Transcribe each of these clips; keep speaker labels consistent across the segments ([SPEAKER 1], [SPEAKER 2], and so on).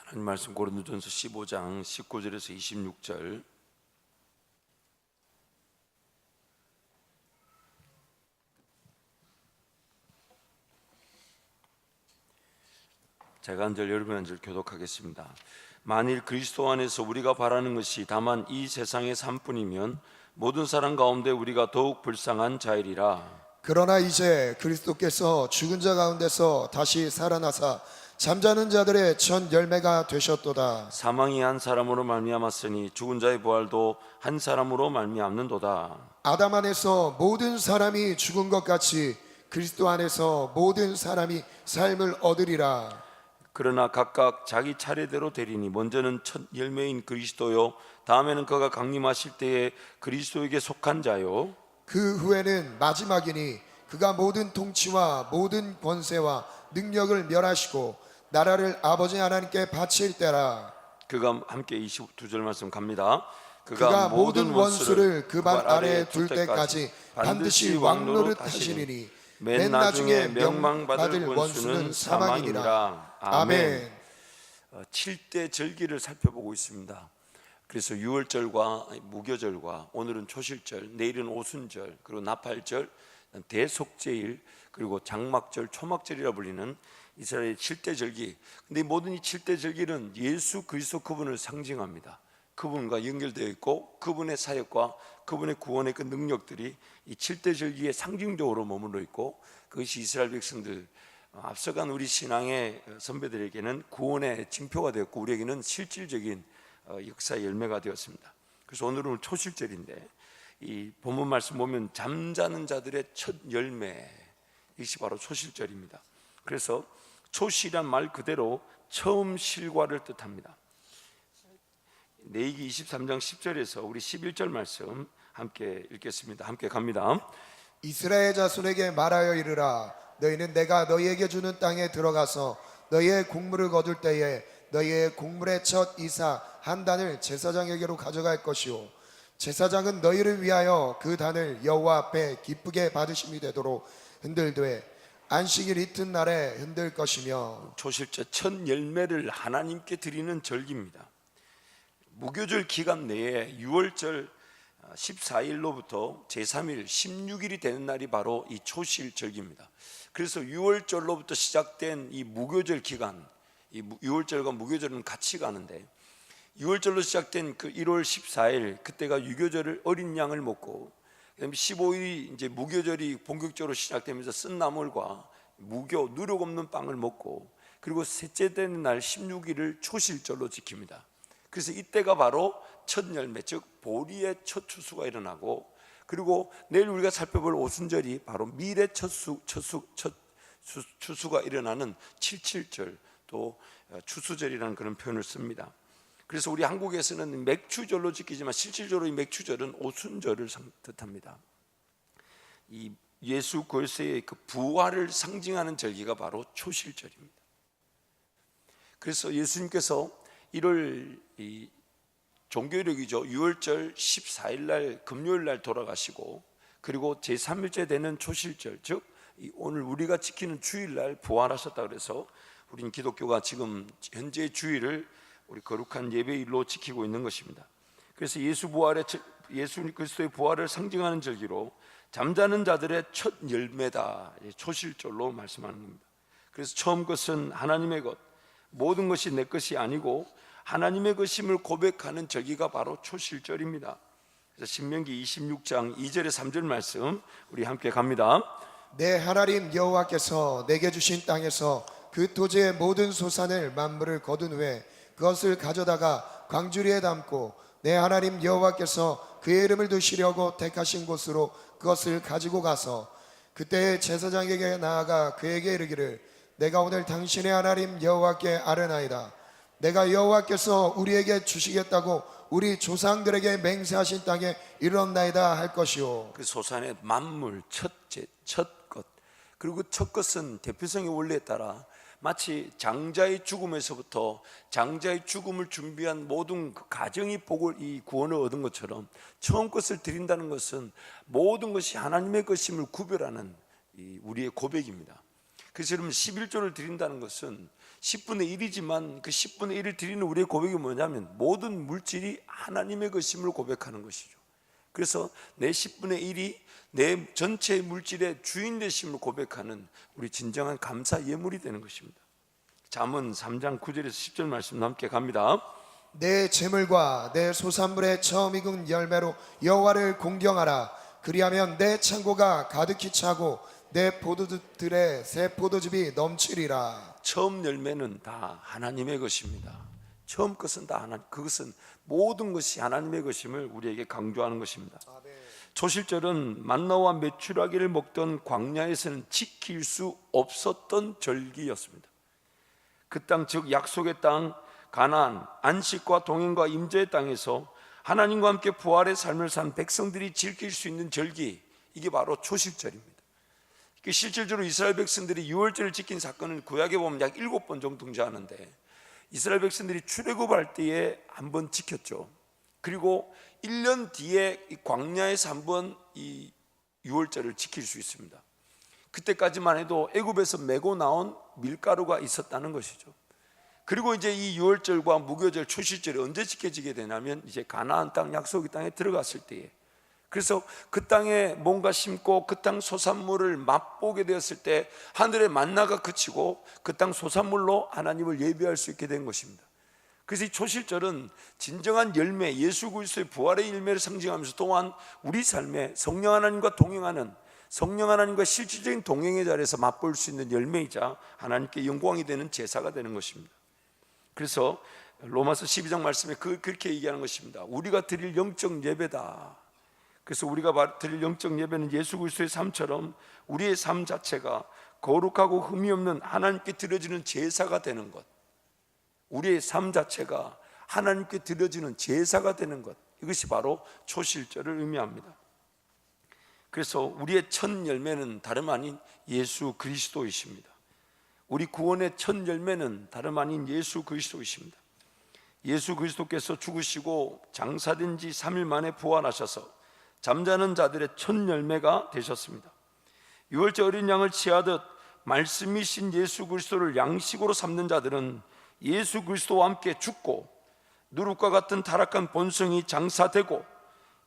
[SPEAKER 1] 하나님 말씀 고린도전서 15장 19절에서 26절. 제가 한 절 여러분 한 절 교독하겠습니다. 만일 그리스도 안에서 우리가 바라는 것이 다만 이 세상의 삶뿐이면 모든 사람 가운데 우리가 더욱 불쌍한 자이리라.
[SPEAKER 2] 그러나 이제 그리스도께서 죽은 자 가운데서 다시 살아나사 잠자는 자들의 첫 열매가 되셨도다.
[SPEAKER 1] 사망이 한 사람으로 말미암았으니 죽은 자의 부활도 한 사람으로 말미암는도다.
[SPEAKER 2] 아담 안에서 모든 사람이 죽은 것 같이 그리스도 안에서 모든 사람이 삶을 얻으리라.
[SPEAKER 1] 그러나 각각 자기 차례대로 되리니 먼저는 첫 열매인 그리스도요, 다음에는 그가 강림하실 때에 그리스도에게 속한 자요,
[SPEAKER 2] 그 후에는 마지막이니 그가 모든 통치와 모든 권세와 능력을 멸하시고 나라를 아버지 하나님께 바칠 때라.
[SPEAKER 1] 그가 함께 22절 말씀 갑니다.
[SPEAKER 2] 그가 모든 원수를 그 발 아래에 둘 때까지 반드시 왕노릇 하시리니 맨 나중에 명망받을 원수는 사망이니라. 아멘.
[SPEAKER 1] 7대 절기를 살펴보고 있습니다. 그래서 유월절과 무교절과 오늘은 초실절, 내일은 오순절, 그리고 나팔절, 대속제일, 그리고 장막절, 초막절이라 불리는 이스라엘의 7대 절기. 근데 모든 이 7대 절기는 예수 그리스도 그분을 상징합니다. 그분과 연결되어 있고 그분의 사역과 그분의 구원의 그 능력들이 이 7대 절기에 상징적으로 머물러 있고, 그것이 이스라엘 백성들, 앞서간 우리 신앙의 선배들에게는 구원의 징표가 되었고 우리에게는 실질적인 역사의 열매가 되었습니다. 그래서 오늘은 초실절인데 이 본문 말씀 보면 잠자는 자들의 첫 열매, 이것이 바로 초실절입니다. 그래서 초실이란 말 그대로 처음 실과를 뜻합니다. 레위기 23장 10절에서 우리 11절 말씀 함께 읽겠습니다. 함께 갑니다.
[SPEAKER 2] 이스라엘 자손에게 말하여 이르라. 너희는 내가 너희에게 주는 땅에 들어가서 너희의 곡물을 거둘 때에 너희의 곡물의 첫 이사 한 단을 제사장에게로 가져갈 것이요, 제사장은 너희를 위하여 그 단을 여호와 앞에 기쁘게 받으심이 되도록 흔들되 안식일 이튿날에 흔들 것이며.
[SPEAKER 1] 초실절 첫 열매를 하나님께 드리는 절기입니다. 무교절 기간 내에 6월절 14일로부터 제3일 16일이 되는 날이 바로 이 초실절기입니다. 그래서 6월절로부터 시작된 이 무교절 기간, 이 6월절과 무교절은 같이 가는데 6월절로 시작된 그 1월 14일, 그때가 유교절을 어린 양을 먹고, 그다음에 15일이 이제 무교절이 본격적으로 시작되면서 쓴 나물과 무교, 누룩 없는 빵을 먹고, 그리고 셋째 되는 날 16일을 초실절로 지킵니다. 그래서 이때가 바로 첫 열매, 즉 보리의 첫 추수가 일어나고, 그리고 내일 우리가 살펴볼 오순절이 바로 밀의 첫 추수가 일어나는 77절, 또 추수절이라는 그런 표현을 씁니다. 그래서 우리 한국에서는 맥추절로 지키지만 실질적으로 이 맥추절은 오순절을 뜻합니다. 이 예수 그리스도의 그 부활을 상징하는 절기가 바로 초실절입니다. 그래서 예수님께서 1월 종교력이죠. 6월절 14일 날 금요일 날 돌아가시고, 그리고 제3일째 되는 초실절, 즉 오늘 우리가 지키는 주일날 부활하셨다. 그래서 우리는 기독교가 지금 현재 주일을 우리 거룩한 예배일로 지키고 있는 것입니다. 그래서 예수 그리스도의 부활을 상징하는 절기로 잠자는 자들의 첫 열매다, 초실절로 말씀하는 겁니다. 그래서 처음 것은 하나님의 것, 모든 것이 내 것이 아니고 하나님의 것임을 고백하는 절기가 바로 초실절입니다. 그래서 신명기 26장 2절에 3절 말씀 우리 함께 갑니다.
[SPEAKER 2] 내 하나님 여호와께서 내게 주신 땅에서 그 토지의 모든 소산을 만물을 거둔 후에 그것을 가져다가 광주리에 담고 내 하나님 여호와께서 그의 이름을 두시려고 택하신 곳으로 그것을 가지고 가서 그때의 제사장에게 나아가 그에게 이르기를, 내가 오늘 당신의 하나님 여호와께 아뢰나이다. 내가 여호와께서 우리에게 주시겠다고 우리 조상들에게 맹세하신 땅에 이르렀나이다 할 것이요.
[SPEAKER 1] 그 소산의 만물, 첫째, 첫 것, 그리고 첫 것은 대표성의 원리에 따라 마치 장자의 죽음에서부터 장자의 죽음을 준비한 모든 그 가정이 이 구원을 얻은 것처럼 처음 것을 드린다는 것은 모든 것이 하나님의 것임을 구별하는 우리의 고백입니다. 그래서 여러분 11조를 드린다는 것은 10분의 1이지만 그 10분의 1을 드리는 우리의 고백이 뭐냐면 모든 물질이 하나님의 것임을 고백하는 것이죠. 그래서 내 10분의 1이 내 전체 물질의 주인 되심을 고백하는 우리 진정한 감사 예물이 되는 것입니다. 잠언 3장 9절에서 10절 말씀 함께 갑니다.
[SPEAKER 2] 내 재물과 내 소산물의 처음 익은 열매로 여호와를 공경하라. 그리하면 내 창고가 가득히 차고 내 포도즙들의 새 포도즙이 넘치리라.
[SPEAKER 1] 처음 열매는 다 하나님의 것입니다. 처음 것은 다 하나님, 그것은 모든 것이 하나님의 것임을 우리에게 강조하는 것입니다. 초실절은 만나와 메추라기를 먹던 광야에서는 지킬 수 없었던 절기였습니다. 그 땅, 즉 약속의 땅 가나안, 안식과 동행과 임재의 땅에서 하나님과 함께 부활의 삶을 산 백성들이 지킬 수 있는 절기, 이게 바로 초실절입니다. 실질적으로 이스라엘 백성들이 유월절을 지킨 사건은 구약에 보면 약 7번 정도 등장하는데, 이스라엘 백성들이 출애굽할 때에 한 번 지켰죠. 그리고 1년 뒤에 이 광야에서 한 번 이 유월절을 지킬 수 있습니다. 그때까지만 해도 애굽에서 메고 나온 밀가루가 있었다는 것이죠. 그리고 이제 이 유월절과 무교절, 초실절이 언제 지켜지게 되냐면 이제 가나안 땅, 약속의 땅에 들어갔을 때에, 그래서 그 땅에 뭔가 심고 그 땅 소산물을 맛보게 되었을 때 하늘의 만나가 그치고 그 땅 소산물로 하나님을 예배할 수 있게 된 것입니다. 그래서 이 초실절은 진정한 열매, 예수 그리스도의 부활의 열매를 상징하면서 또한 우리 삶에 성령 하나님과 동행하는, 성령 하나님과 실질적인 동행의 자리에서 맛볼 수 있는 열매이자 하나님께 영광이 되는 제사가 되는 것입니다. 그래서 로마서 12장 말씀에 그렇게 얘기하는 것입니다. 우리가 드릴 영적 예배다. 그래서 우리가 드릴 영적 예배는 예수 그리스도의 삶처럼 우리의 삶 자체가 거룩하고 흠이 없는 하나님께 드려지는 제사가 되는 것, 우리의 삶 자체가 하나님께 드려지는 제사가 되는 것, 이것이 바로 초실절을 의미합니다. 그래서 우리의 첫 열매는 다름 아닌 예수 그리스도이십니다. 우리 구원의 첫 열매는 다름 아닌 예수 그리스도이십니다. 예수 그리스도께서 죽으시고 장사된 지 3일 만에 부활하셔서 잠자는 자들의 첫 열매가 되셨습니다. 유월절 어린 양을 취하듯 말씀이신 예수 그리스도를 양식으로 삼는 자들은 예수 그리스도와 함께 죽고 누룩과 같은 타락한 본성이 장사되고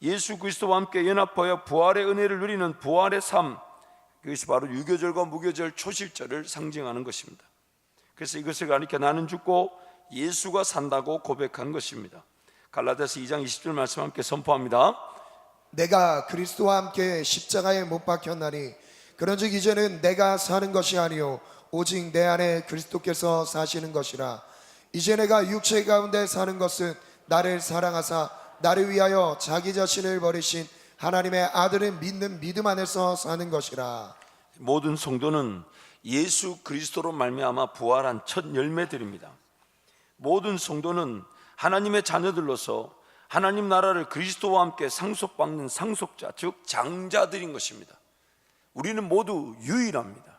[SPEAKER 1] 예수 그리스도와 함께 연합하여 부활의 은혜를 누리는 부활의 삶, 그것이 바로 유교절과 무교절, 초실절을 상징하는 것입니다. 그래서 이것을 가리켜 나는 죽고 예수가 산다고 고백한 것입니다. 갈라디아서 2장 20절 말씀 함께 선포합니다.
[SPEAKER 2] 내가 그리스도와 함께 십자가에 못 박혔나니 그런즉 이제는 내가 사는 것이 아니요 오직 내 안에 그리스도께서 사시는 것이라. 이제 내가 육체 가운데 사는 것은 나를 사랑하사 나를 위하여 자기 자신을 버리신 하나님의 아들을 믿는 믿음 안에서 사는 것이라.
[SPEAKER 1] 모든 성도는 예수 그리스도로 말미암아 부활한 첫 열매들입니다. 모든 성도는 하나님의 자녀들로서 하나님 나라를 그리스도와 함께 상속받는 상속자, 즉 장자들인 것입니다. 우리는 모두 유일합니다.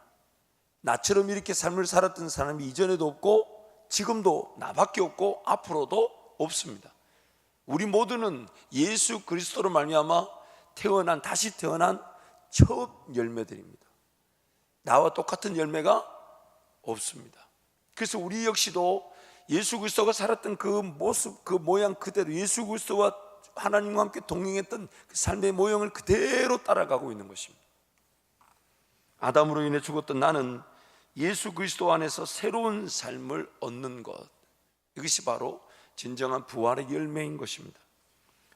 [SPEAKER 1] 나처럼 이렇게 삶을 살았던 사람이 이전에도 없고 지금도 나밖에 없고 앞으로도 없습니다. 우리 모두는 예수 그리스도로 말미암아 다시 태어난 첫 열매들입니다. 나와 똑같은 열매가 없습니다. 그래서 우리 역시도 예수 그리스도가 살았던 그 모습, 그 모양 그대로 예수 그리스도와 하나님과 함께 동행했던 그 삶의 모형을 그대로 따라가고 있는 것입니다. 아담으로 인해 죽었던 나는 예수 그리스도 안에서 새로운 삶을 얻는 것, 이것이 바로 진정한 부활의 열매인 것입니다.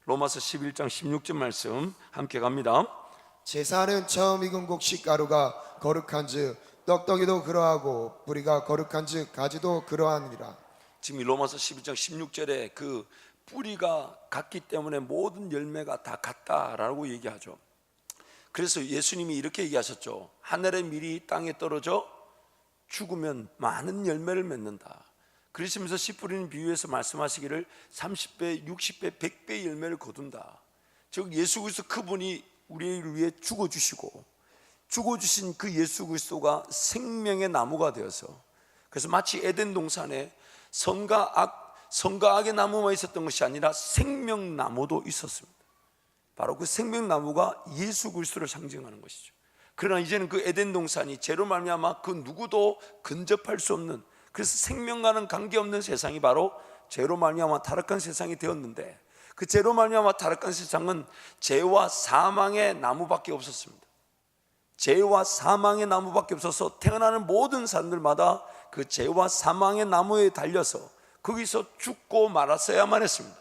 [SPEAKER 1] 로마서 11장 16절 말씀 함께 갑니다.
[SPEAKER 2] 제사는 처음 익은 곡식가루가 거룩한즉 떡덩이도 그러하고 뿌리가 거룩한즉 가지도 그러하니라.
[SPEAKER 1] 지금 이 로마서 11장 16절에 그 뿌리가 같기 때문에 모든 열매가 다 같다라고 얘기하죠. 그래서 예수님이 이렇게 얘기하셨죠. 하늘의 밀이 땅에 떨어져 죽으면 많은 열매를 맺는다. 그러시면서 씨 뿌리는 비유에서 말씀하시기를 30배, 60배, 100배의 열매를 거둔다. 즉 예수 그리스도 그분이 우리를 위해 죽어주시고 죽어주신 그 예수 그리스도가 생명의 나무가 되어서, 그래서 마치 에덴 동산에 선과 악의 나무만 있었던 것이 아니라 생명나무도 있었습니다. 바로 그 생명나무가 예수 그리스도를 상징하는 것이죠. 그러나 이제는 그 에덴 동산이 죄로 말미암아 그 누구도 근접할 수 없는 그래서 생명과는 관계없는 세상이 바로 죄로 말미암아 타락한 세상이 되었는데, 그 죄로 말미암아 타락한 세상은 죄와 사망의 나무밖에 없었습니다. 죄와 사망의 나무밖에 없어서 태어나는 모든 사람들마다 그 죄와 사망의 나무에 달려서 거기서 죽고 말았어야만 했습니다.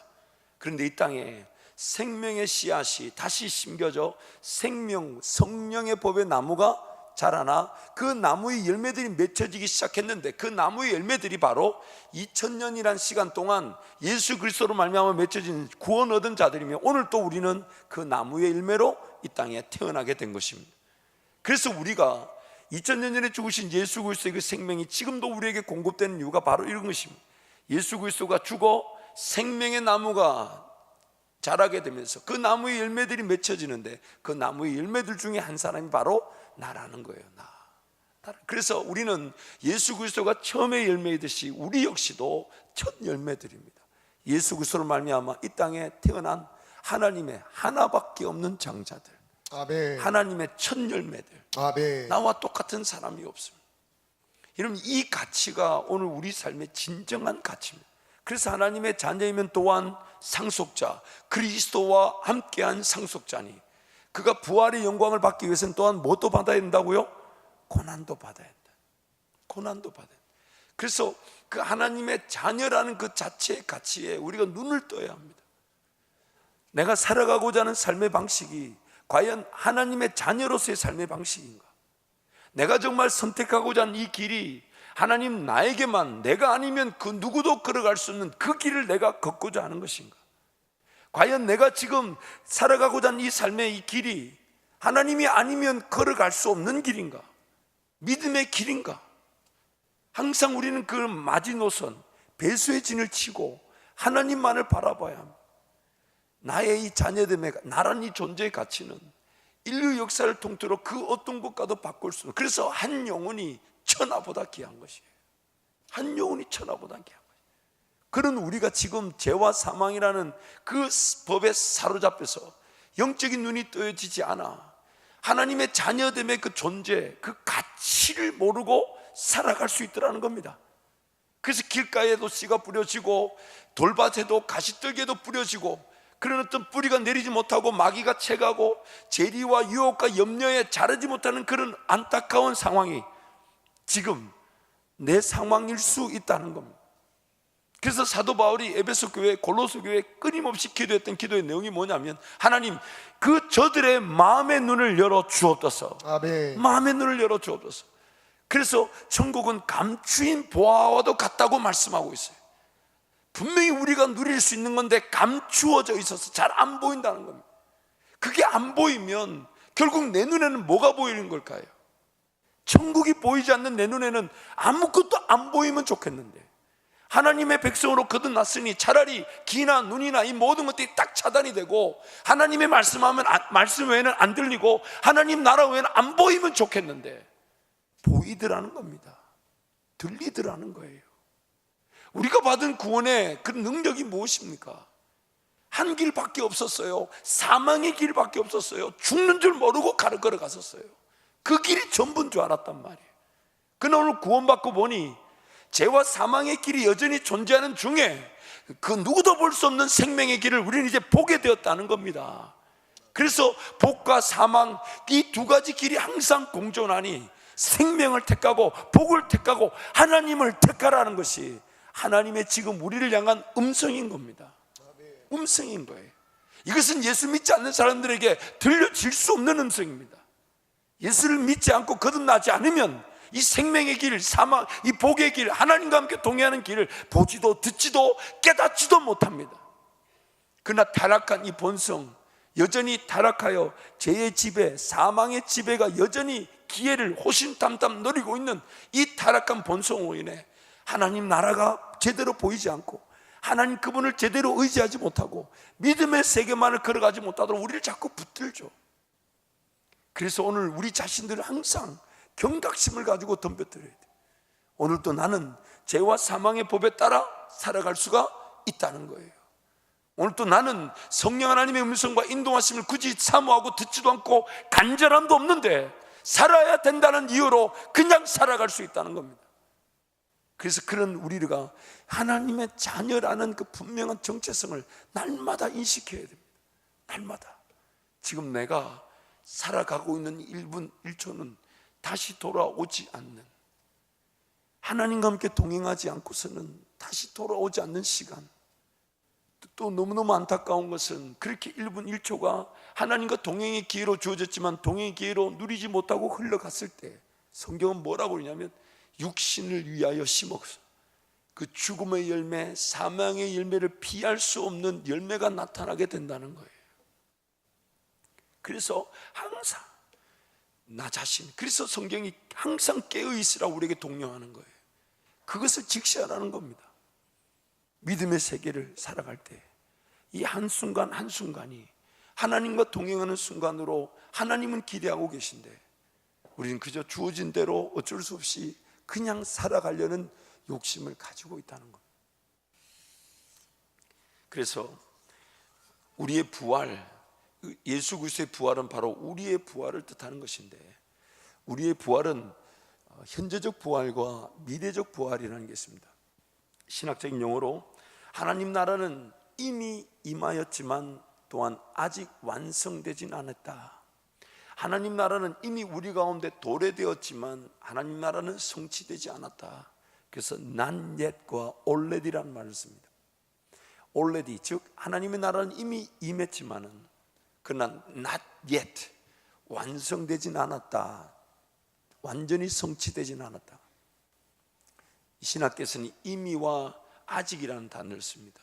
[SPEAKER 1] 그런데 이 땅에 생명의 씨앗이 다시 심겨져 생명, 성령의 법의 나무가 자라나 그 나무의 열매들이 맺혀지기 시작했는데, 그 나무의 열매들이 바로 2000년이란 시간 동안 예수 그리스도로 말미암아 맺혀진 구원 얻은 자들이며, 오늘 또 우리는 그 나무의 열매로 이 땅에 태어나게 된 것입니다. 그래서 우리가 2000년 전에 죽으신 예수 그리스도의 그 생명이 지금도 우리에게 공급되는 이유가 바로 이런 것입니다. 예수 그리스도가 죽어 생명의 나무가 자라게 되면서 그 나무의 열매들이 맺혀지는데, 그 나무의 열매들 중에 한 사람이 바로 나라는 거예요. 나. 그래서 우리는 예수 그리스도가 처음의 열매이듯이 우리 역시도 첫 열매들입니다. 예수 그리스도로 말미암아 이 땅에 태어난 하나님의 하나밖에 없는 장자들,
[SPEAKER 2] 아멘.
[SPEAKER 1] 하나님의 첫 열매들,
[SPEAKER 2] 아멘.
[SPEAKER 1] 나와 똑같은 사람이 없습니다. 여러분, 이 가치가 오늘 우리 삶의 진정한 가치입니다. 그래서 하나님의 자녀이면 또한 상속자, 그리스도와 함께한 상속자니, 그가 부활의 영광을 받기 위해서는 또한 무엇도 받아야 된다고요? 고난도 받아야 된다. 고난도 받아야 된다. 그래서 그 하나님의 자녀라는 그 자체의 가치에 우리가 눈을 떠야 합니다. 내가 살아가고자 하는 삶의 방식이 과연 하나님의 자녀로서의 삶의 방식인가? 내가 정말 선택하고자 하는 이 길이 하나님 나에게만, 내가 아니면 그 누구도 걸어갈 수 없는 그 길을 내가 걷고자 하는 것인가? 과연 내가 지금 살아가고자 하는 이 삶의 이 길이 하나님이 아니면 걸어갈 수 없는 길인가? 믿음의 길인가? 항상 우리는 그 마지노선, 배수의 진을 치고 하나님만을 바라봐야 합니다. 나의 이 자녀됨의, 나란 이 존재의 가치는 인류 역사를 통틀어 그 어떤 것과도 바꿀 수 없는, 그래서 한 영혼이 천하보다 귀한 것이에요. 한 영혼이 천하보다 귀한 것이에요. 그런 우리가 지금 죄와 사망이라는 그 법에 사로잡혀서 영적인 눈이 떠지지 않아 하나님의 자녀됨의 그 존재, 그 가치를 모르고 살아갈 수 있더라는 겁니다. 그래서 길가에도 씨가 뿌려지고 돌밭에도 가시떨기에도 뿌려지고, 그런 어떤 뿌리가 내리지 못하고 마귀가 채가고 재리와 유혹과 염려에 자라지 못하는 그런 안타까운 상황이 지금 내 상황일 수 있다는 겁니다. 그래서 사도 바울이 에베소 교회, 골로새 교회에 끊임없이 기도했던 기도의 내용이 뭐냐면, 하나님 그 저들의 마음의 눈을 열어 주옵소서.
[SPEAKER 2] 아멘.
[SPEAKER 1] 마음의 눈을 열어 주옵소서. 그래서 천국은 감추인 보화와도 같다고 말씀하고 있어요. 분명히 우리가 누릴 수 있는 건데 감추어져 있어서 잘 안 보인다는 겁니다. 그게 안 보이면 결국 내 눈에는 뭐가 보이는 걸까요? 천국이 보이지 않는 내 눈에는 아무것도 안 보이면 좋겠는데, 하나님의 백성으로 거듭났으니 차라리 귀나 눈이나 이 모든 것들이 딱 차단이 되고 하나님의 말씀하면 말씀 외에는 안 들리고 하나님 나라 외에는 안 보이면 좋겠는데, 보이더라는 겁니다. 들리더라는 거예요. 우리가 받은 구원의 그 능력이 무엇입니까? 한 길밖에 없었어요. 사망의 길밖에 없었어요. 죽는 줄 모르고 걸어갔었어요. 그 길이 전부인 줄 알았단 말이에요. 그러나 오늘 구원받고 보니 죄와 사망의 길이 여전히 존재하는 중에 그 누구도 볼 수 없는 생명의 길을 우리는 이제 보게 되었다는 겁니다. 그래서 복과 사망, 이 두 가지 길이 항상 공존하니 생명을 택하고 복을 택하고 하나님을 택하라는 것이 하나님의 지금 우리를 향한 음성인 겁니다. 음성인 거예요. 이것은 예수 믿지 않는 사람들에게 들려질 수 없는 음성입니다. 예수를 믿지 않고 거듭나지 않으면 이 생명의 길, 사망, 이 복의 길, 하나님과 함께 동행하는 길을 보지도 듣지도 깨닫지도 못합니다. 그러나 타락한 이 본성, 여전히 타락하여 죄의 지배, 사망의 지배가 여전히 기회를 호신탐탐 노리고 있는 이 타락한 본성으로 인해 하나님 나라가 제대로 보이지 않고 하나님 그분을 제대로 의지하지 못하고 믿음의 세계만을 걸어가지 못하도록 우리를 자꾸 붙들죠. 그래서 오늘 우리 자신들은 항상 경각심을 가지고 덤벼들어야 돼. 오늘도 나는 죄와 사망의 법에 따라 살아갈 수가 있다는 거예요. 오늘도 나는 성령 하나님의 음성과 인도하심을 굳이 사모하고 듣지도 않고 간절함도 없는데 살아야 된다는 이유로 그냥 살아갈 수 있다는 겁니다. 그래서 그런 우리가 하나님의 자녀라는 그 분명한 정체성을 날마다 인식해야 됩니다. 날마다. 지금 내가 살아가고 있는 1분 1초는 다시 돌아오지 않는, 하나님과 함께 동행하지 않고서는 다시 돌아오지 않는 시간. 또 너무너무 안타까운 것은 그렇게 1분 1초가 하나님과 동행의 기회로 주어졌지만 동행의 기회로 누리지 못하고 흘러갔을 때 성경은 뭐라고 그러냐면 육신을 위하여 심어서 그 죽음의 열매, 사망의 열매를 피할 수 없는 열매가 나타나게 된다는 거예요. 그래서 항상 나 자신, 그래서 성경이 항상 깨어 있으라고 우리에게 독려하는 거예요. 그것을 직시하라는 겁니다. 믿음의 세계를 살아갈 때 이 한순간 한순간이 하나님과 동행하는 순간으로 하나님은 기대하고 계신데 우리는 그저 주어진 대로 어쩔 수 없이 그냥 살아가려는 욕심을 가지고 있다는 겁니다. 그래서 우리의 부활, 예수 그리스도의 부활은 바로 우리의 부활을 뜻하는 것인데, 우리의 부활은 현재적 부활과 미래적 부활이라는 게 있습니다. 신학적인 용어로 하나님 나라는 이미 임하였지만 또한 아직 완성되진 않았다. 하나님 나라는 이미 우리 가운데 도래되었지만 하나님 나라는 성취되지 않았다. 그래서 not yet과 already라는 말을 씁니다. already, 즉 하나님의 나라는 이미 임했지만은 그러나 not yet, 완성되진 않았다, 완전히 성취되진 않았다. 신학계에서는 이미와 아직이라는 단어를 씁니다.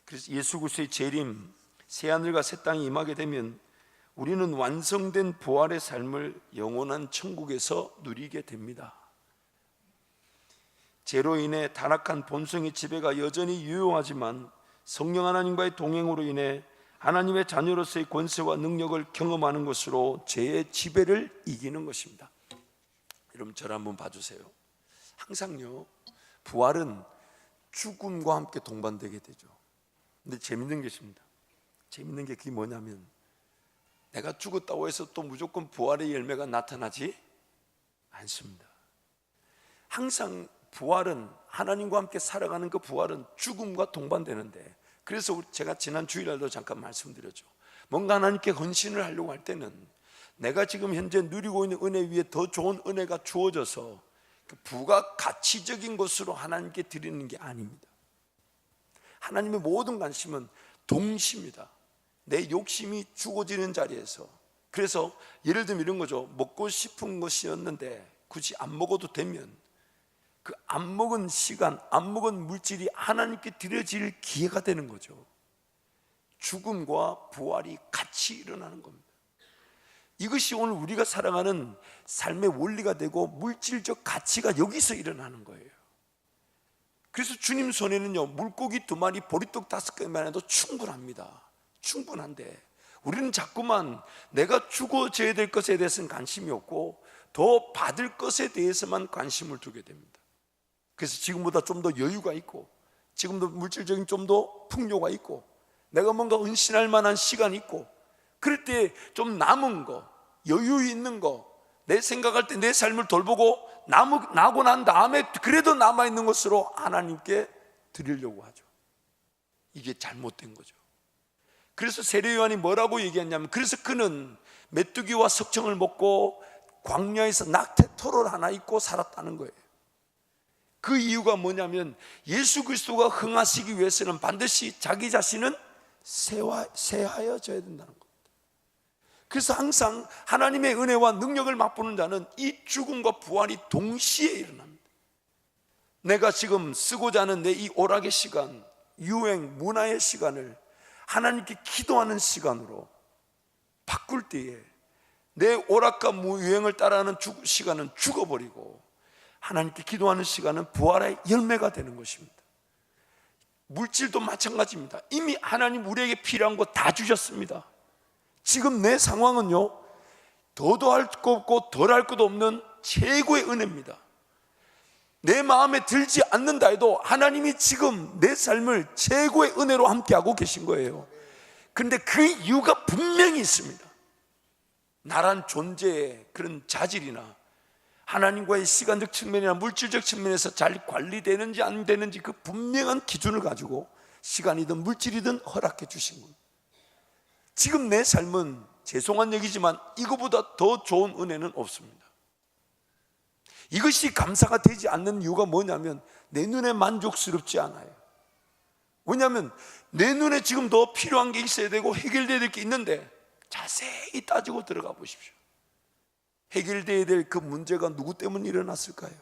[SPEAKER 1] 그래서 예수 그리스도의 재림, 새하늘과 새 땅이 임하게 되면 우리는 완성된 부활의 삶을 영원한 천국에서 누리게 됩니다. 죄로 인해 타락한 본성의 지배가 여전히 유효하지만 성령 하나님과의 동행으로 인해 하나님의 자녀로서의 권세와 능력을 경험하는 것으로 죄의 지배를 이기는 것입니다. 여러분 저를 한번 봐주세요. 항상요, 부활은 죽음과 함께 동반되게 되죠. 근데 재밌는 게 있습니다. 재밌는 게 그게 뭐냐면 내가 죽었다고 해서 또 무조건 부활의 열매가 나타나지 않습니다. 항상 부활은, 하나님과 함께 살아가는 그 부활은 죽음과 동반되는데, 그래서 제가 지난 주일날도 잠깐 말씀드렸죠. 뭔가 하나님께 헌신을 하려고 할 때는 내가 지금 현재 누리고 있는 은혜 위에 더 좋은 은혜가 주어져서 그 부가가치적인 것으로 하나님께 드리는 게 아닙니다. 하나님의 모든 관심은 동시입니다. 내 욕심이 죽어지는 자리에서. 그래서 예를 들면 이런 거죠. 먹고 싶은 것이었는데 굳이 안 먹어도 되면 그 안 먹은 시간, 안 먹은 물질이 하나님께 드려질 기회가 되는 거죠. 죽음과 부활이 같이 일어나는 겁니다. 이것이 오늘 우리가 살아가는 삶의 원리가 되고 물질적 가치가 여기서 일어나는 거예요. 그래서 주님 손에는요, 물고기 2마리, 보리떡 5개만 해도 충분합니다. 충분한데 우리는 자꾸만 내가 죽어져야 될 것에 대해서는 관심이 없고 더 받을 것에 대해서만 관심을 두게 됩니다. 그래서 지금보다 좀 더 여유가 있고, 지금도 물질적인 좀 더 풍요가 있고, 내가 뭔가 헌신할 만한 시간이 있고, 그럴 때 좀 남은 거, 여유 있는 거, 내 생각할 때 내 삶을 돌보고 나고 난 다음에 그래도 남아있는 것으로 하나님께 드리려고 하죠. 이게 잘못된 거죠. 그래서 세례 요한이 뭐라고 얘기했냐면, 그래서 그는 메뚜기와 석청을 먹고 광야에서 낙태 털을 하나 입고 살았다는 거예요. 그 이유가 뭐냐면 예수 그리스도가 흥하시기 위해서는 반드시 자기 자신은 세하여져야 된다는 겁니다. 그래서 항상 하나님의 은혜와 능력을 맛보는 자는 이 죽음과 부활이 동시에 일어납니다. 내가 지금 쓰고자 하는 내 이 오락의 시간, 유행, 문화의 시간을 하나님께 기도하는 시간으로 바꿀 때에 내 오락과 유행을 따라하는 시간은 죽어버리고 하나님께 기도하는 시간은 부활의 열매가 되는 것입니다. 물질도 마찬가지입니다. 이미 하나님 우리에게 필요한 거 다 주셨습니다. 지금 내 상황은요, 더도 할 거 없고 덜 할 것도 없는 최고의 은혜입니다. 내 마음에 들지 않는다 해도 하나님이 지금 내 삶을 최고의 은혜로 함께하고 계신 거예요. 그런데 그 이유가 분명히 있습니다. 나란 존재의 그런 자질이나 하나님과의 시간적 측면이나 물질적 측면에서 잘 관리되는지 안 되는지 그 분명한 기준을 가지고 시간이든 물질이든 허락해 주신 분. 지금 내 삶은 죄송한 얘기지만 이거보다 더 좋은 은혜는 없습니다. 이것이 감사가 되지 않는 이유가 뭐냐면 내 눈에 만족스럽지 않아요. 왜냐하면 내 눈에 지금 더 필요한 게 있어야 되고 해결돼야 될 게 있는데 자세히 따지고 들어가 보십시오. 해결돼야 될 그 문제가 누구 때문에 일어났을까요?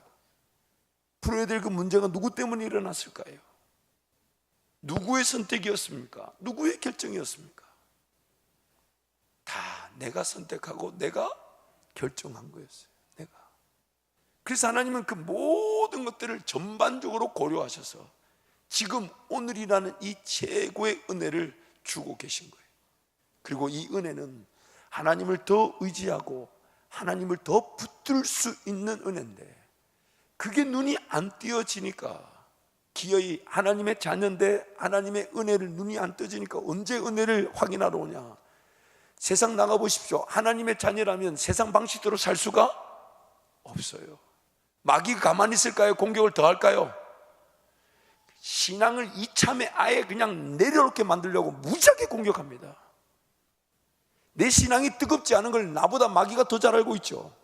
[SPEAKER 1] 풀어야 될 그 문제가 누구 때문에 일어났을까요? 누구의 선택이었습니까? 누구의 결정이었습니까? 다 내가 선택하고 내가 결정한 거였어요. 내가. 그래서 하나님은 그 모든 것들을 전반적으로 고려하셔서 지금 오늘이라는 이 최고의 은혜를 주고 계신 거예요. 그리고 이 은혜는 하나님을 더 의지하고 하나님을 더 붙들 수 있는 은혜인데 그게 눈이 안 띄어지니까 기어이 하나님의 자녀인데 하나님의 은혜를 눈이 안 떠지니까 언제 은혜를 확인하러 오냐. 세상 나가보십시오. 하나님의 자녀라면 세상 방식대로 살 수가 없어요. 마귀가 가만히 있을까요? 공격을 더 할까요? 신앙을 이참에 아예 그냥 내려놓게 만들려고 무지하게 공격합니다. 내 신앙이 뜨겁지 않은 걸 나보다 마귀가 더 잘 알고 있죠.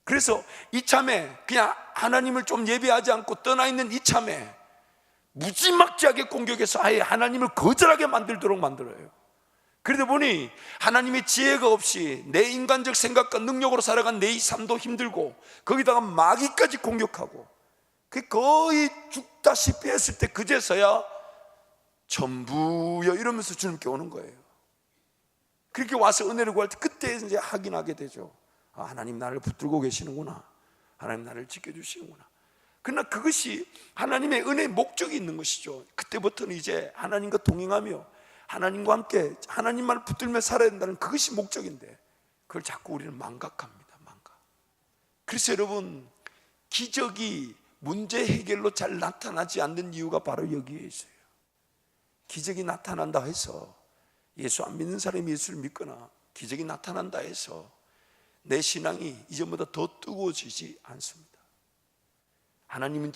[SPEAKER 1] 그래서 이참에 그냥 하나님을 좀 예배하지 않고 떠나 있는 이참에 무지막지하게 공격해서 아예 하나님을 거절하게 만들도록 만들어요. 그러다 보니 하나님의 지혜가 없이 내 인간적 생각과 능력으로 살아간 내 삶도 힘들고 거기다가 마귀까지 공격하고 그 거의 죽다시피 했을 때 그제서야 전부여 이러면서 주님께 오는 거예요. 그렇게 와서 은혜를 구할 때 그때 이제 확인하게 되죠. 아, 하나님 나를 붙들고 계시는구나. 하나님 나를 지켜주시는구나. 그러나 그것이 하나님의 은혜의 목적이 있는 것이죠. 그때부터는 이제 하나님과 동행하며 하나님과 함께 하나님만을 붙들며 살아야 된다는 그것이 목적인데 그걸 자꾸 우리는 망각합니다. 망각. 그래서 여러분 기적이 문제 해결로 잘 나타나지 않는 이유가 바로 여기에 있어요. 기적이 나타난다 해서 예수 안 믿는 사람이 예수를 믿거나 기적이 나타난다 해서 내 신앙이 이전보다 더 뜨거워지지 않습니다. 하나님은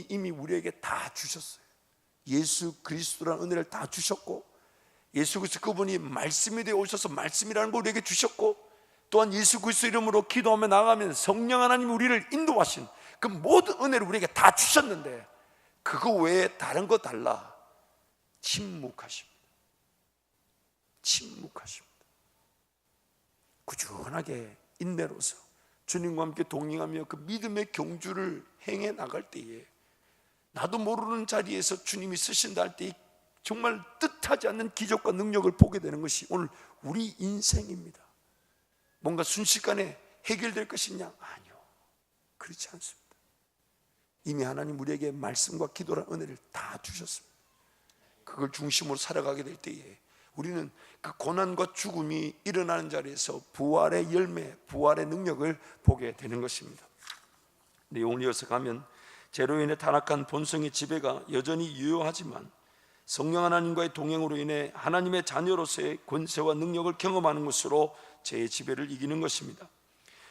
[SPEAKER 1] 이미 우리에게 다 주셨어요. 예수 그리스도라는 은혜를 다 주셨고 예수 그리스도 그분이 말씀이 되어 오셔서 말씀이라는 걸 우리에게 주셨고 또한 예수 그리스도 이름으로 기도하며 나가면 성령 하나님이 우리를 인도하신 그 모든 은혜를 우리에게 다 주셨는데 그거 외에 다른 거 달라 침묵하십니다. 침묵하십니다. 꾸준하게 인내로서 주님과 함께 동행하며 그 믿음의 경주를 행해 나갈 때에 나도 모르는 자리에서 주님이 쓰신다 할 때 정말 뜻하지 않는 기적과 능력을 보게 되는 것이 오늘 우리 인생입니다. 뭔가 순식간에 해결될 것이냐? 아니요, 그렇지 않습니다. 이미 하나님 우리에게 말씀과 기도라는 은혜를 다 주셨습니다. 그걸 중심으로 살아가게 될 때에 우리는 그 고난과 죽음이 일어나는 자리에서 부활의 열매, 부활의 능력을 보게 되는 것입니다. 내용을 이어서 가면 죄로 인해 타락한 본성의 지배가 여전히 유효하지만 성령 하나님과의 동행으로 인해 하나님의 자녀로서의 권세와 능력을 경험하는 것으로 죄의 지배를 이기는 것입니다.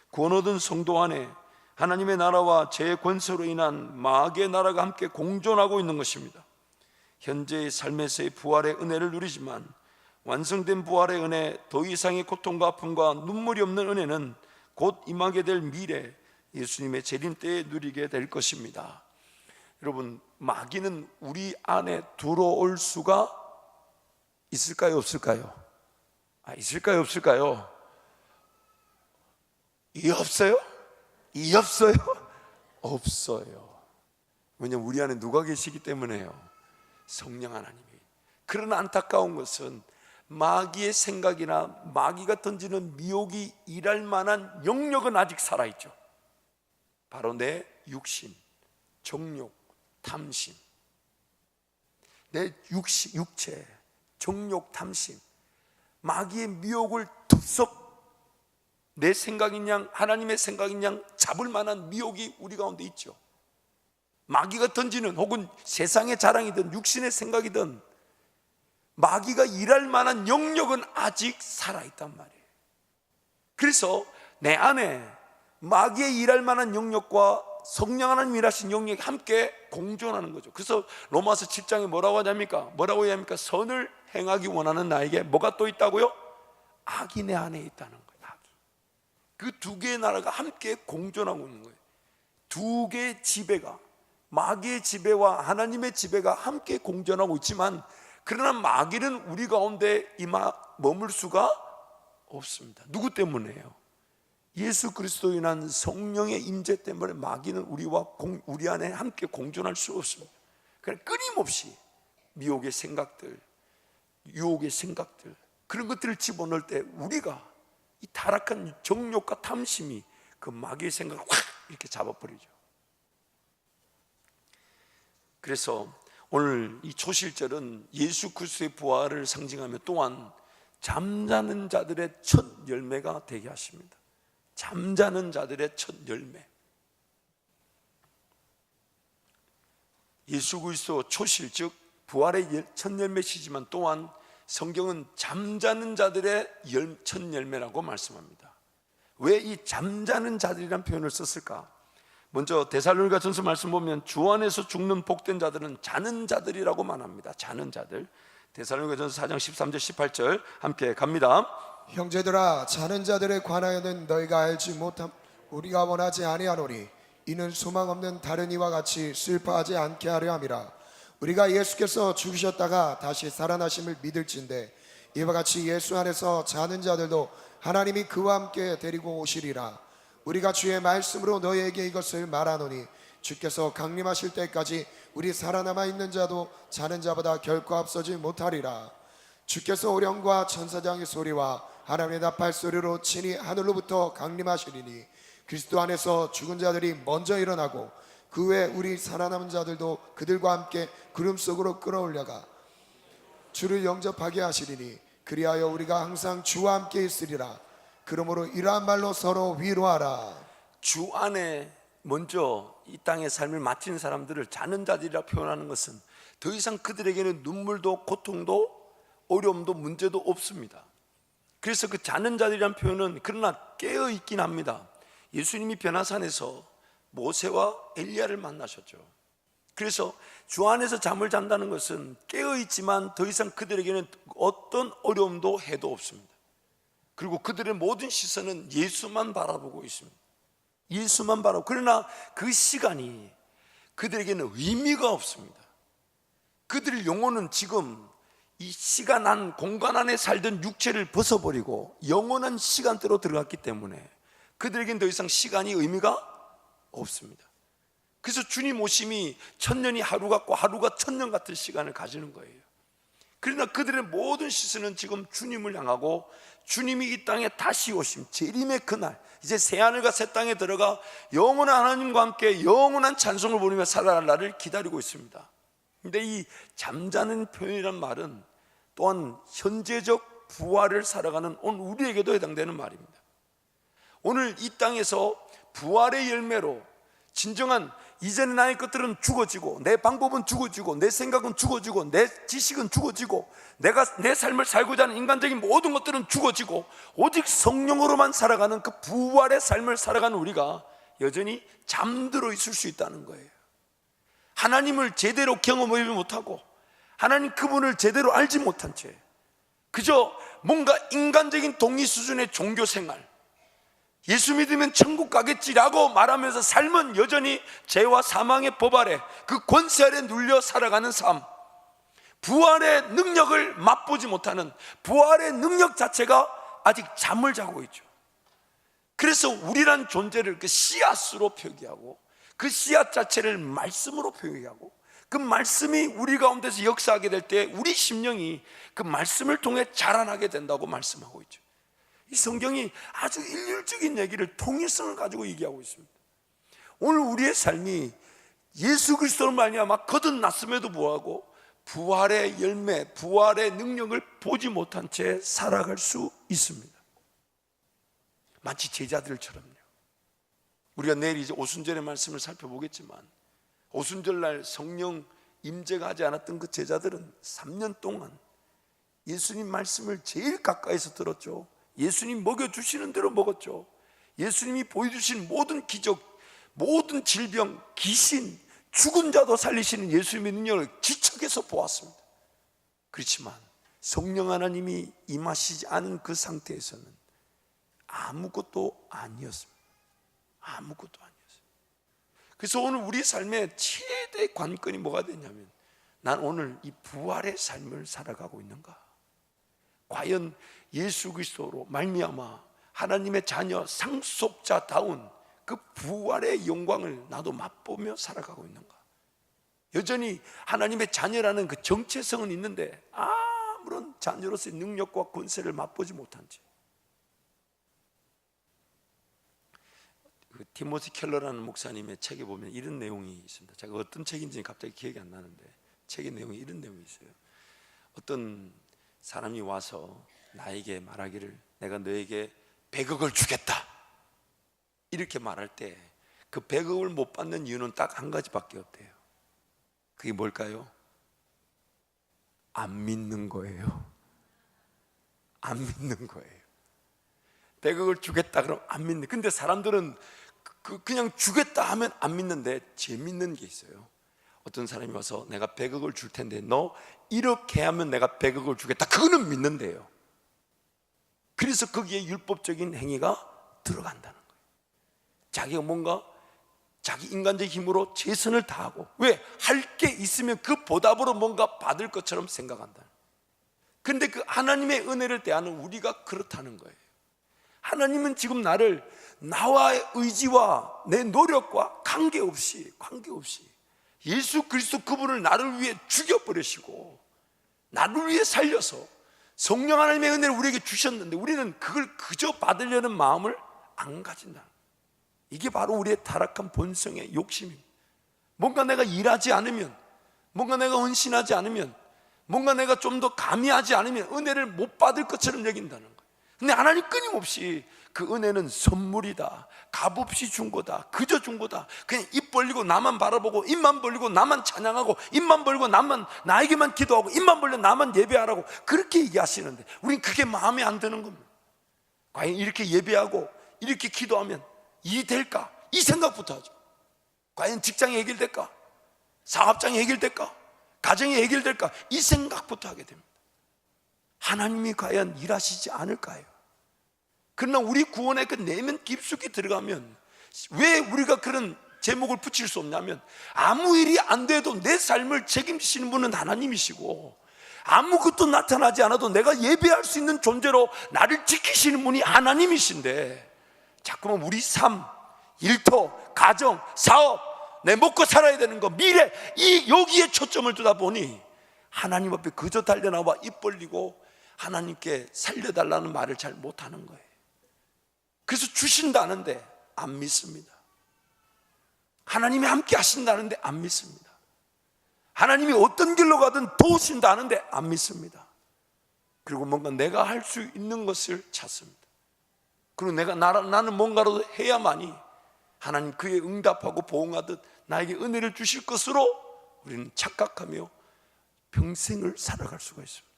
[SPEAKER 1] 구원 얻은 성도 안에 하나님의 나라와 죄의 권세로 인한 마귀의 나라가 함께 공존하고 있는 것입니다. 현재의 삶에서의 부활의 은혜를 누리지만 완성된 부활의 은혜, 더 이상의 고통과 아픔과 눈물이 없는 은혜는 곧 임하게 될 미래 예수님의 재림 때에 누리게 될 것입니다. 여러분, 마귀는 우리 안에 들어올 수가 있을까요? 없을까요? 있을까요? 없을까요? 이 없어요? 이 없어요? 없어요. 왜냐하면 우리 안에 누가 계시기 때문에요. 성령 하나님이. 그러나 안타까운 것은 마귀의 생각이나 마귀가 던지는 미혹이 일할 만한 영역은 아직 살아있죠. 바로 내 육신, 정욕, 탐심. 내 육체, 정욕, 탐심. 마귀의 미혹을 덥석 내 생각인 양 하나님의 생각인 양 잡을 만한 미혹이 우리 가운데 있죠. 마귀가 던지는 혹은 세상의 자랑이든 육신의 생각이든 마귀가 일할 만한 영역은 아직 살아있단 말이에요. 그래서 내 안에 마귀의 일할 만한 영역과 성령 하나님 일하신 영역이 함께 공존하는 거죠. 그래서 로마서 7장에 뭐라고 하냐니까? 뭐라고 해야 합니까? 선을 행하기 원하는 나에게 뭐가 또 있다고요? 악이 내 안에 있다는 거예요. 악이. 그 두 개의 나라가 함께 공존하고 있는 거예요. 두 개의 지배가, 마귀의 지배와 하나님의 지배가 함께 공존하고 있지만, 그러나 마귀는 우리 가운데 머물 수가 없습니다. 누구 때문에요? 예수 그리스도로 인한 성령의 임재 때문에 마귀는 우리 안에 함께 공존할 수 없습니다. 그냥 끊임없이 미혹의 생각들, 유혹의 생각들, 그런 것들을 집어넣을 때 우리가 이 타락한 정욕과 탐심이 그 마귀의 생각을 확 이렇게 잡아버리죠. 그래서 오늘 이 초실절은 예수 그리스도의 부활을 상징하며 또한 잠자는 자들의 첫 열매가 되게 하십니다. 잠자는 자들의 첫 열매. 예수 그리스도 초실, 즉 부활의 첫 열매시지만 또한 성경은 잠자는 자들의 첫 열매라고 말씀합니다. 왜 이 잠자는 자들이라는 표현을 썼을까? 먼저 데살로니가전서 말씀 보면 주 안에서 죽는 복된 자들은 자는 자들이라고 말합니다. 자는 자들. 데살로니가전서 4장 13절 18절 함께 갑니다.
[SPEAKER 2] 형제들아, 자는 자들에 관하여는 너희가 알지 못함 우리가 원하지 아니하노니 이는 소망 없는 다른 이와 같이 슬퍼하지 않게 하려 함이라. 우리가 예수께서 죽으셨다가 다시 살아나심을 믿을진대 이와 같이 예수 안에서 자는 자들도 하나님이 그와 함께 데리고 오시리라. 우리가 주의 말씀으로 너희에게 이것을 말하노니 주께서 강림하실 때까지 우리 살아남아 있는 자도 자는 자보다 결코 앞서지 못하리라. 주께서 오령과 천사장의 소리와 하나님의 나팔 소리로 친히 하늘로부터 강림하시리니 그리스도 안에서 죽은 자들이 먼저 일어나고 그 후에 우리 살아남은 자들도 그들과 함께 구름 속으로 끌어올려가 주를 영접하게 하시리니 그리하여 우리가 항상 주와 함께 있으리라. 그러므로 이러한 말로 서로 위로하라.
[SPEAKER 1] 주 안에 먼저 이 땅의 삶을 마치는 사람들을 자는 자들이라 표현하는 것은 더 이상 그들에게는 눈물도 고통도 어려움도 문제도 없습니다. 그래서 그 자는 자들이란 표현은 그러나 깨어 있긴 합니다. 예수님이 변화산에서 모세와 엘리야를 만나셨죠. 그래서 주 안에서 잠을 잔다는 것은 깨어 있지만 더 이상 그들에게는 어떤 어려움도 해도 없습니다. 그리고 그들의 모든 시선은 예수만 바라보고 있습니다. 예수만 바라보고. 그러나 그 시간이 그들에게는 의미가 없습니다. 그들의 영혼은 지금 이 시간 안 공간 안에 살던 육체를 벗어버리고 영원한 시간대로 들어갔기 때문에 그들에게는 더 이상 시간이 의미가 없습니다. 그래서 주님 오심이 천년이 하루 같고 하루가 천년 같은 시간을 가지는 거예요. 그러나 그들의 모든 시선은 지금 주님을 향하고 주님이 이 땅에 다시 오심, 재림의 그날, 이제 새하늘과 새 땅에 들어가 영원한 하나님과 함께 영원한 찬송을 부르며 살아갈 날을 기다리고 있습니다. 그런데 이 잠자는 표현이란 말은 또한 현재적 부활을 살아가는 오늘 우리에게도 해당되는 말입니다. 오늘 이 땅에서 부활의 열매로 진정한 이전의 나의 것들은 죽어지고 내 방법은 죽어지고 내 생각은 죽어지고 내 지식은 죽어지고 내가 내 삶을 살고자 하는 인간적인 모든 것들은 죽어지고 오직 성령으로만 살아가는 그 부활의 삶을 살아가는 우리가 여전히 잠들어 있을 수 있다는 거예요. 하나님을 제대로 경험하지 못하고 하나님 그분을 제대로 알지 못한 채 그저 뭔가 인간적인 동의 수준의 종교 생활, 예수 믿으면 천국 가겠지라고 말하면서 삶은 여전히 죄와 사망의 법 아래 그 권세 아래 눌려 살아가는 삶, 부활의 능력을 맛보지 못하는 부활의 능력 자체가 아직 잠을 자고 있죠. 그래서 우리란 존재를 그 씨앗으로 표기하고 그 씨앗 자체를 말씀으로 표기하고 그 말씀이 우리 가운데서 역사하게 될 때 우리 심령이 그 말씀을 통해 자라나게 된다고 말씀하고 있죠. 이 성경이 아주 일률적인 얘기를 통일성을 가지고 얘기하고 있습니다. 오늘 우리의 삶이 예수 그리스도로 말미암아 거듭났음에도 불구하고 부활의 열매, 부활의 능력을 보지 못한 채 살아갈 수 있습니다. 마치 제자들처럼요. 우리가 내일 이제 오순절의 말씀을 살펴보겠지만 오순절날 성령 임재가 하지 않았던 그 제자들은 3년 동안 예수님 말씀을 제일 가까이서 들었죠. 예수님 먹여주시는 대로 먹었죠. 예수님이 보여주신 모든 기적, 모든 질병, 귀신, 죽은 자도 살리시는 예수님의 능력을 지척해서 보았습니다. 그렇지만 성령 하나님이 임하시지 않은 그 상태에서는 아무것도 아니었습니다. 아무것도 아니었어요. 그래서 오늘 우리 삶의 최대 관건이 뭐가 되냐면, 난 오늘 이 부활의 삶을 살아가고 있는가? 과연 예수 그리스도로 말미암아 하나님의 자녀 상속자다운 그 부활의 영광을 나도 맛보며 살아가고 있는가? 여전히 하나님의 자녀라는 그 정체성은 있는데 아무런 자녀로서의 능력과 권세를 맛보지 못한 채. 그 티모시 켈러라는 목사님의 책에 보면 이런 내용이 있습니다. 제가 어떤 책인지 갑자기 기억이 안 나는데 책의 내용이 이런 내용이 있어요. 어떤 사람이 와서 나에게 말하기를, 내가 너에게 100억을 주겠다 이렇게 말할 때 그 100억을 못 받는 이유는 딱 한 가지밖에 없대요. 그게 뭘까요? 안 믿는 거예요. 안 믿는 거예요. 100억을 주겠다 그러면 안 믿는. 근데 사람들은 그냥 주겠다 하면 안 믿는데 재밌는 게 있어요. 어떤 사람이 와서 내가 100억을 줄 텐데 너 이렇게 하면 내가 100억을 주겠다, 그거는 믿는데요. 그래서 거기에 율법적인 행위가 들어간다는 거예요. 자기가 뭔가 자기 인간적 힘으로 최선을 다하고, 왜? 할 게 있으면 그 보답으로 뭔가 받을 것처럼 생각한다. 그런데 그 하나님의 은혜를 대하는 우리가 그렇다는 거예요. 하나님은 지금 나를 나와의 의지와 내 노력과 관계없이 예수 그리스도 그분을 나를 위해 죽여버리시고 나를 위해 살려서 성령 하나님의 은혜를 우리에게 주셨는데 우리는 그걸 그저 받으려는 마음을 안 가진다. 이게 바로 우리의 타락한 본성의 욕심입니다. 뭔가 내가 일하지 않으면, 뭔가 내가 헌신하지 않으면, 뭔가 내가 좀 더 감히하지 않으면 은혜를 못 받을 것처럼 여긴다는 거예요. 근데 하나님 끊임없이 그 은혜는 선물이다, 값없이 준 거다, 그저 준 거다, 그냥 입 벌리고 나만 바라보고 입만 벌리고 나만 찬양하고 입만 벌리고 나에게만 기도하고 입만 벌리고 나만 예배하라고 그렇게 얘기하시는데 우린 그게 마음에 안 드는 겁니다. 과연 이렇게 예배하고 이렇게 기도하면 이 될까? 이 생각부터 하죠. 과연 직장이 해결될까? 사업장이 해결될까? 가정이 해결될까? 이 생각부터 하게 됩니다. 하나님이 과연 일하시지 않을까요? 그러나 우리 구원의 그 내면 깊숙이 들어가면 왜 우리가 그런 제목을 붙일 수 없냐면, 아무 일이 안 돼도 내 삶을 책임지시는 분은 하나님이시고 아무것도 나타나지 않아도 내가 예배할 수 있는 존재로 나를 지키시는 분이 하나님이신데, 자꾸만 우리 삶, 일터, 가정, 사업, 내 먹고 살아야 되는 거, 미래, 여기에 초점을 두다 보니 하나님 앞에 그저 달려나와 입 벌리고 하나님께 살려달라는 말을 잘 못하는 거예요. 그래서 주신다는데 안 믿습니다. 하나님이 함께 하신다는데 안 믿습니다. 하나님이 어떤 길로 가든 도우신다는데 안 믿습니다. 그리고 뭔가 내가 할 수 있는 것을 찾습니다. 그리고 나는 뭔가라도 해야만이 하나님 그에 응답하고 보응하듯 나에게 은혜를 주실 것으로 우리는 착각하며 평생을 살아갈 수가 있습니다.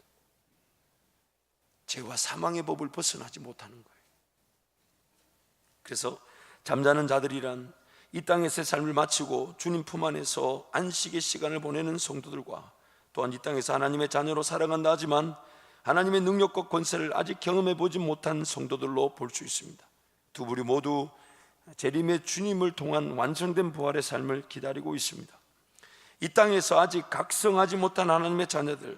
[SPEAKER 1] 죄와 사망의 법을 벗어나지 못하는 거예요. 그래서 잠자는 자들이란 이 땅에서의 삶을 마치고 주님 품 안에서 안식의 시간을 보내는 성도들과, 또한 이 땅에서 하나님의 자녀로 살아간다 하지만 하나님의 능력과 권세를 아직 경험해 보지 못한 성도들로 볼 수 있습니다. 두 부류 모두 재림의 주님을 통한 완성된 부활의 삶을 기다리고 있습니다. 이 땅에서 아직 각성하지 못한 하나님의 자녀들,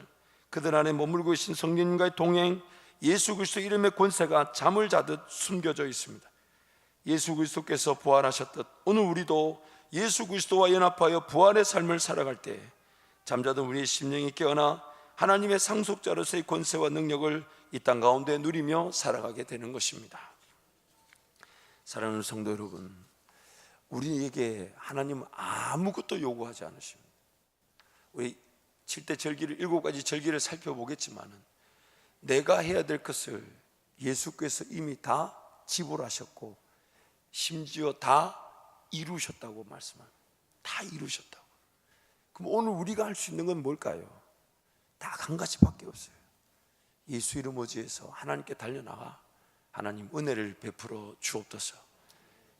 [SPEAKER 1] 그들 안에 머물고 계신 성령님과의 동행, 예수 그리스도 이름의 권세가 잠을 자듯 숨겨져 있습니다. 예수 그리스도께서 부활하셨듯 오늘 우리도 예수 그리스도와 연합하여 부활의 삶을 살아갈 때 잠자던 우리의 심령이 깨어나 하나님의 상속자로서의 권세와 능력을 이 땅 가운데 누리며 살아가게 되는 것입니다. 사랑하는 성도 여러분, 우리에게 하나님은 아무것도 요구하지 않으십니다. 우리 7대 절기를 7가지 절기를 살펴보겠지만 내가 해야 될 것을 예수께서 이미 다 지불하셨고 심지어 다 이루셨다고 말씀합니다. 다 이루셨다고. 그럼 오늘 우리가 할 수 있는 건 뭘까요? 딱 한 가지밖에 없어요. 예수 이름 의지해서 하나님께 달려나가 하나님 은혜를 베풀어 주옵소서.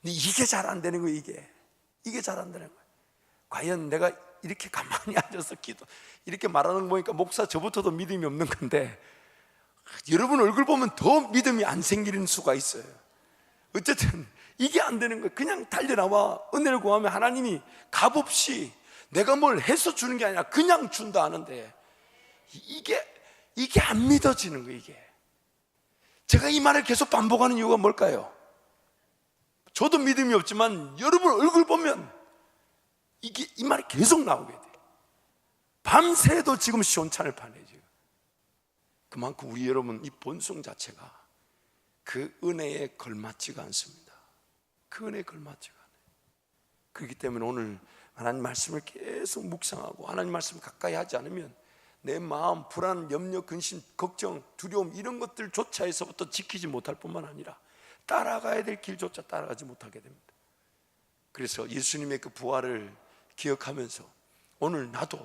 [SPEAKER 1] 근데 이게 잘 안 되는 거예요. 이게 잘 안 되는 거예요. 과연 내가 이렇게 가만히 앉아서 이렇게 말하는 거 보니까 목사 저부터도 믿음이 없는 건데, 여러분 얼굴 보면 더 믿음이 안 생기는 수가 있어요. 어쨌든 이게 안 되는 거예요. 그냥 달려나와 은혜를 구하면 하나님이 값없이 내가 뭘 해서 주는 게 아니라 그냥 준다 하는데, 이게 안 믿어지는 거예요. 제가 이 말을 계속 반복하는 이유가 뭘까요? 저도 믿음이 없지만 여러분 얼굴 보면 이 말이 계속 나오게 돼요. 밤새도 지금 시원찮을 판이에요. 지금 그만큼 우리 여러분 이 본성 자체가 그 은혜에 걸맞지가 않습니다. 그 은혜에 걸맞지가 않아요. 그렇기 때문에 오늘 하나님 말씀을 계속 묵상하고 하나님 말씀을 가까이 하지 않으면 내 마음, 불안, 염려, 근심, 걱정, 두려움 이런 것들조차에서부터 지키지 못할 뿐만 아니라 따라가야 될 길조차 따라가지 못하게 됩니다. 그래서 예수님의 그 부활을 기억하면서 오늘 나도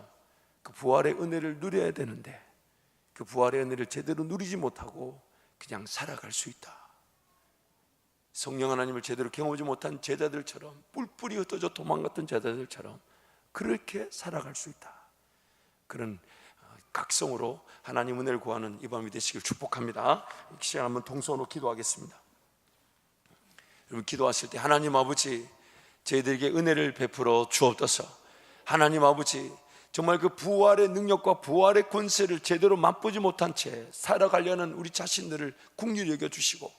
[SPEAKER 1] 그 부활의 은혜를 누려야 되는데, 그 부활의 은혜를 제대로 누리지 못하고 그냥 살아갈 수 있다. 성령 하나님을 제대로 경험하지 못한 제자들처럼, 뿔뿔이 흩어져 도망갔던 제자들처럼 그렇게 살아갈 수 있다. 그런 각성으로 하나님 은혜를 구하는 이 밤이 되시길 축복합니다. 이 시간 한번 동서로 기도하겠습니다. 여러분 기도하실 때 하나님 아버지, 저희들에게 은혜를 베풀어 주옵소서. 하나님 아버지, 정말 그 부활의 능력과 부활의 권세를 제대로 맛보지 못한 채 살아가려는 우리 자신들을 긍휼히 여겨주시고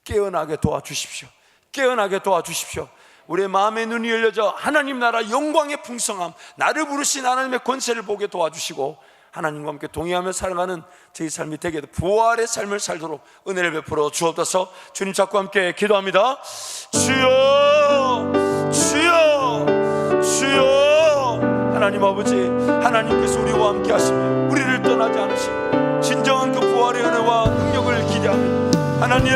[SPEAKER 1] 깨어나게 도와주십시오. 깨어나게 도와주십시오. 우리의 마음의 눈이 열려져 하나님 나라 영광의 풍성함, 나를 부르신 하나님의 권세를 보게 도와주시고 하나님과 함께 동의하며 살아가는 저희 삶이 되게 부활의 삶을 살도록 은혜를 베풀어 주옵소서. 주님 잡고 함께 기도합니다. 주여, 주여, 주여. 하나님 아버지, 하나님께서 우리와 함께 하시며 우리를 떠나지 않으시고 진정한 그 부활의 은혜와 능력을 기대하며 하나님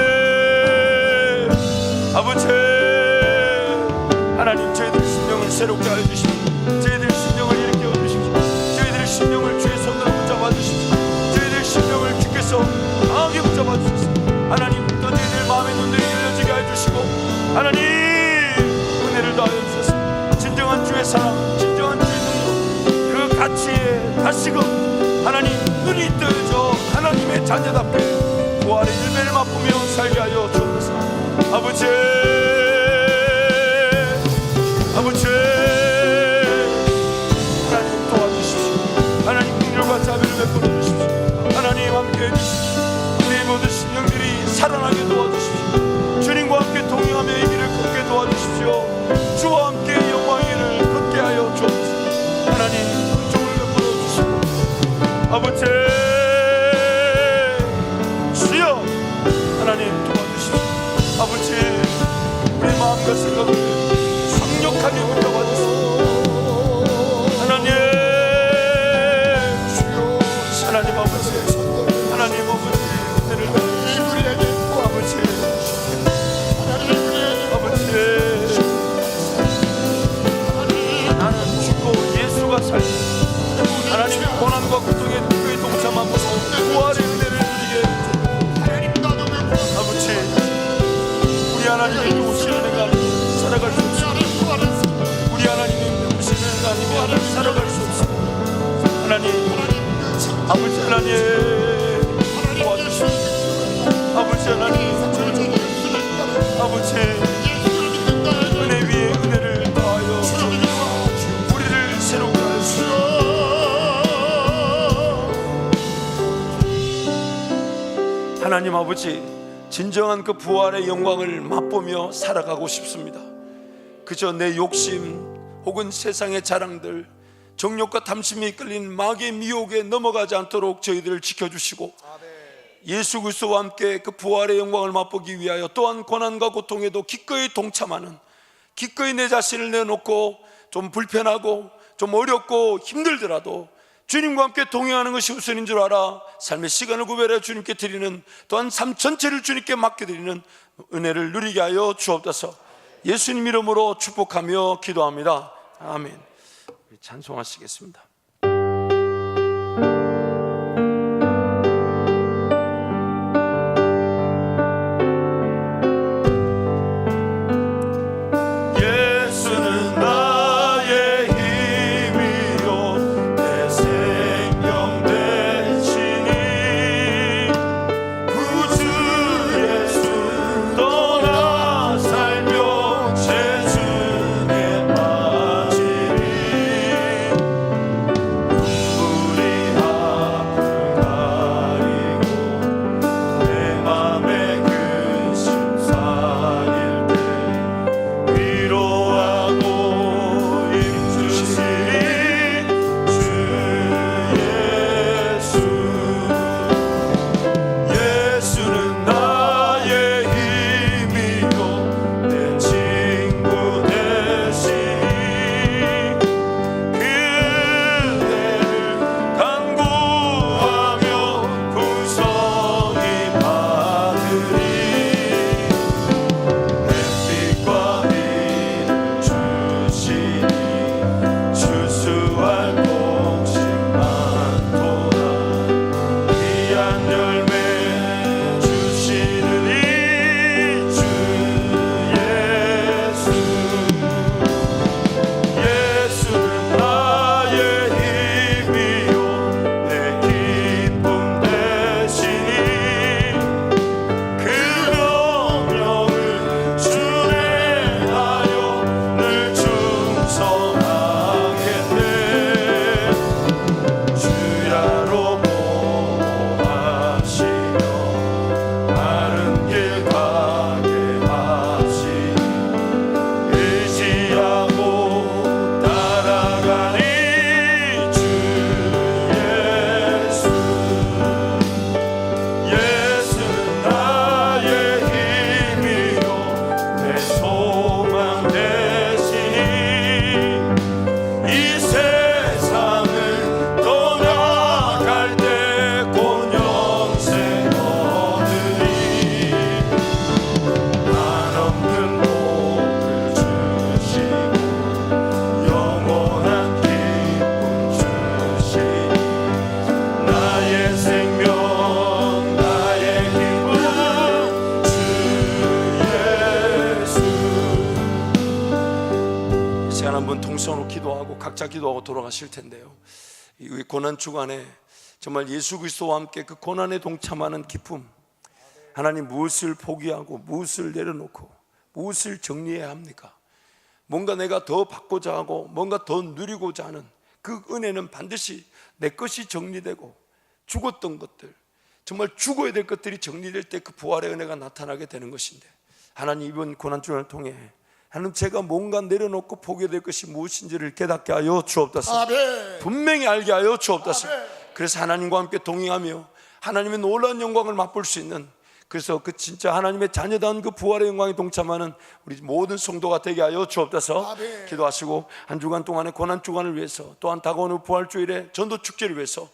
[SPEAKER 1] 아버지, 하나님 저희들의 심령을 새롭게 하여 주시고 저희들의 심령을 일으켜 주십시오. 저희들의 심령을 주의 손으로 붙잡아 주십시오. 저희들의 심령을 주께서 강하게 붙잡아 주십시오. 하나님 또 저희들 마음의 눈들이 열려지게 하여 주시고 하나님 은혜를 더하여 주셔서 진정한 주의 사랑, 진정한 주의 능력, 그 가치에 다시금 하나님 눈이 뜨여져 하나님의 자녀답게 부활의 일배를 맛보며 살게 하여 주옵소서. 아버지, 아버지, 하나님 도와주십시오. 하나님 긍휼과 자비를 베풀어 주십시오. 하나님 함께해 주십시오. 우리 모든 심령들이 살아나게 도와주십시오. 주님과 함께 동행하며 이 길을 걷게 도와주십시오. 주와 함께 영광의 길을 걷게 하여 주옵소서. 하나님 은총을 베풀어 주시고 아버지 주여 하나님 도와주십시오. 아버지 우리 마음과 생각을 강력하게 붙잡아 주시고 하나님 주여, 하나님 아버지, 하나님 아버지 은혜를 베푸시고 아버지, 아버지 나는 죽고 예수가 살고 하나님의 고난과 고통에 누구의 동참하면서 부활의 은혜를 누리게 아버지, 우리 하나님의 도우신 은혜가 아니면 살아갈 수 없습니다. 우리 하나님의 도우신 은혜가 아니면 살아갈 수 없습니다. 하나님, 아버지 하나님 도와주시옵소서. 아버지 하나님 저를 아버지 은혜 위에 은혜를 더하여 주옵소서. 우리를 새롭게 하시옵소서. 하나님 아버지, 진정한 그 부활의 영광을 맛보며 살아가고 싶습니다. 그저 내 욕심 혹은 세상의 자랑들, 정욕과 탐심에 이끌린 마귀의 미혹에 넘어가지 않도록 저희들을 지켜주시고 예수 그리스도와 함께 그 부활의 영광을 맛보기 위하여 또한 고난과 고통에도 기꺼이 동참하는, 기꺼이 내 자신을 내놓고 좀 불편하고 좀 어렵고 힘들더라도 주님과 함께 동행하는 것이 우선인 줄 알아 삶의 시간을 구별해 주님께 드리는, 또한 삶 전체를 주님께 맡겨드리는 은혜를 누리게 하여 주옵소서. 예수님 이름으로 축복하며 기도합니다. 아멘. 찬송하시겠습니다. 각자 기도하고 돌아가실 텐데요, 이 고난 주간에 정말 예수 그리스도와 함께 그 고난에 동참하는 기쁨, 하나님 무엇을 포기하고 무엇을 내려놓고 무엇을 정리해야 합니까? 뭔가 내가 더 받고자 하고 뭔가 더 누리고자 하는 그 은혜는 반드시 내 것이 정리되고, 죽었던 것들, 정말 죽어야 될 것들이 정리될 때 그 부활의 은혜가 나타나게 되는 것인데, 하나님 이번 고난주간을 통해 하나님 제가 뭔가 내려놓고 포기해야 될 것이 무엇인지를 깨닫게 하여 주옵소서.
[SPEAKER 2] 아멘.
[SPEAKER 1] 분명히 알게 하여 주옵소서.
[SPEAKER 2] 아멘.
[SPEAKER 1] 그래서 하나님과 함께 동행하며 하나님의 놀라운 영광을 맛볼 수 있는, 그래서 그 진짜 하나님의 자녀다운 그 부활의 영광에 동참하는 우리 모든 성도가 되게 하여 주옵소서.
[SPEAKER 2] 아멘.
[SPEAKER 1] 기도하시고 한 주간 동안의 고난 주간을 위해서, 또한 다가오는 부활주일의 전도 축제를 위해서